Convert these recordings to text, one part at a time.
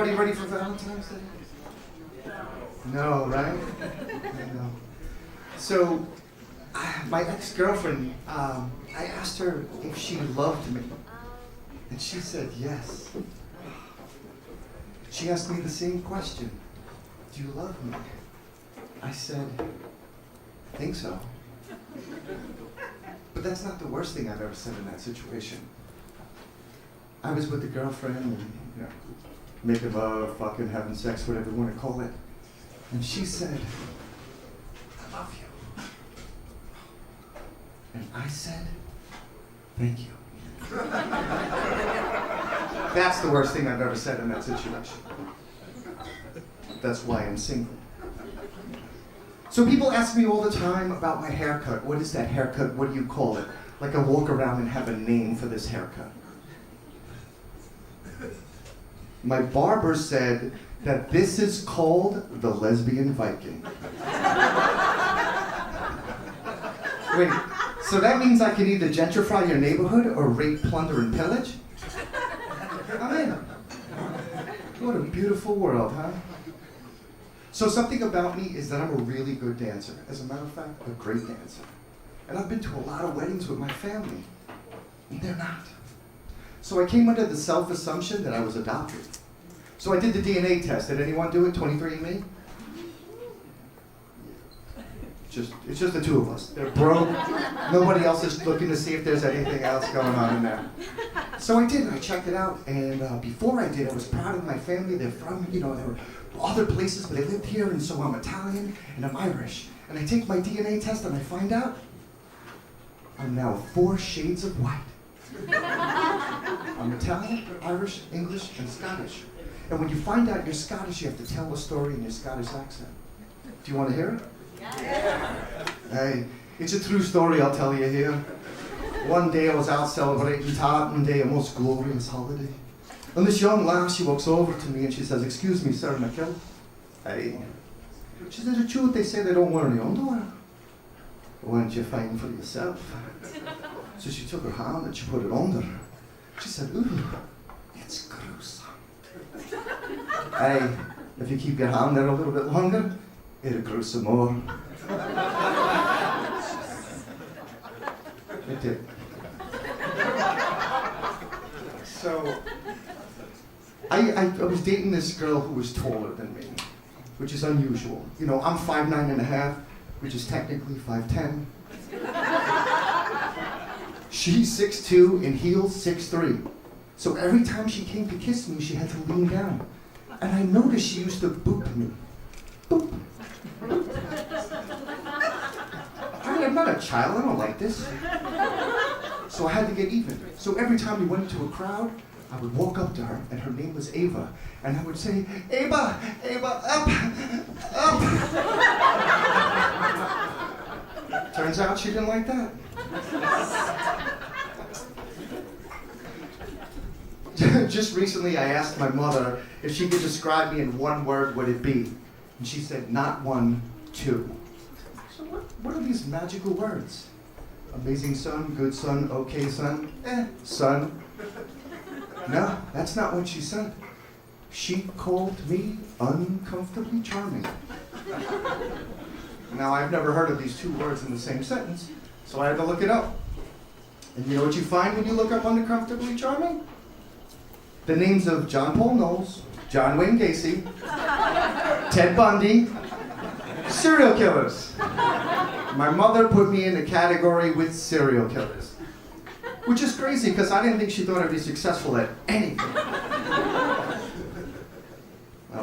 Everybody ready for Valentine's Day? No, right? No. So, my ex-girlfriend, I asked her if she loved me. And she said yes. She asked me the same question. Do you love me? I said, I think so. But that's not the worst thing I've ever said in that situation. I was with a girlfriend and, making love, fucking, having sex, whatever you want to call it. And she said, I love you. And I said, thank you. That's the worst thing I've ever said in that situation. That's why I'm single. So people ask me all the time about my haircut. What is that haircut? What do you call it? Like I walk around and have a name for this haircut. My barber said that this is called the lesbian Viking. Wait, so that means I can either gentrify your neighborhood or rape, plunder, and pillage? I'm in. What a beautiful world, huh? So something about me is that I'm a really good dancer. As a matter of fact, a great dancer. And I've been to a lot of weddings with my family, and they're not. So I came under the self-assumption that I was adopted. So I did the DNA test. Did anyone do it, 23andMe? It's just the two of us. They're broke. Nobody else is looking to see if there's anything else going on in there. So I did. I checked it out. And before I did, I was proud of my family. They're from, they were other places, but they lived here. And so I'm Italian and I'm Irish. And I take my DNA test and I find out I'm now 4 shades of white. I'm Italian, Irish, English, and Scottish. And when you find out you're Scottish, you have to tell a story in your Scottish accent. Do you want to hear it? Yeah. Hey, it's a true story, I'll tell you here. One day I was out celebrating Tartan Day, a most glorious holiday. And this young lass, she walks over to me and she says, "Excuse me, sir, McKill." Hey. She says, "It's true they say they don't wear any underwear. Why don't you find for yourself?" So she took her hand and she put it under. She said, "Ooh, it's gruesome." Hey, if you keep your hand there a little bit longer, it'll grow some more. It did. So, I was dating this girl who was taller than me, which is unusual. I'm 5'9.5", which is technically 5'10". She's 6'2", in heels 6'3". So every time she came to kiss me, she had to lean down. And I noticed she used to boop me. Boop. I'm not a child, I don't like this. So I had to get even. So every time we went into a crowd, I would walk up to her, and her name was Ava, and I would say, "Ava, Ava, up, up." Turns out she didn't like that. Just recently I asked my mother if she could describe me in one word, would it be? And she said, not 1, 2. So what are these magical words? Amazing son, good son, okay son, son. No, that's not what she said. She called me uncomfortably charming. Now, I've never heard of these 2 words in the same sentence, so I had to look it up. And you know what you find when you look up uncomfortably charming? The names of John Paul Knowles, John Wayne Gacy, Ted Bundy, serial killers. My mother put me in the category with serial killers, which is crazy because I didn't think she thought I'd be successful at anything. I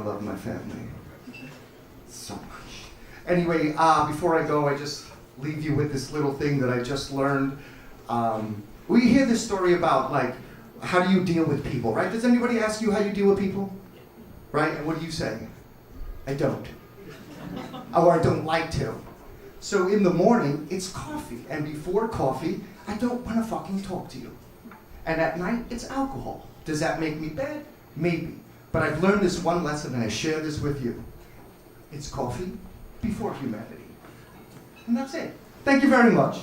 love my family so much. Anyway, before I go, I just leave you with this little thing that I just learned. We hear this story about, how do you deal with people, right? Does anybody ask you how you deal with people? Right? And what do you say? I don't. Or I don't like to. So in the morning, it's coffee. And before coffee, I don't want to fucking talk to you. And at night, it's alcohol. Does that make me bad? Maybe. But I've learned this one lesson and I share this with you. It's coffee before humanity. And that's it. Thank you very much.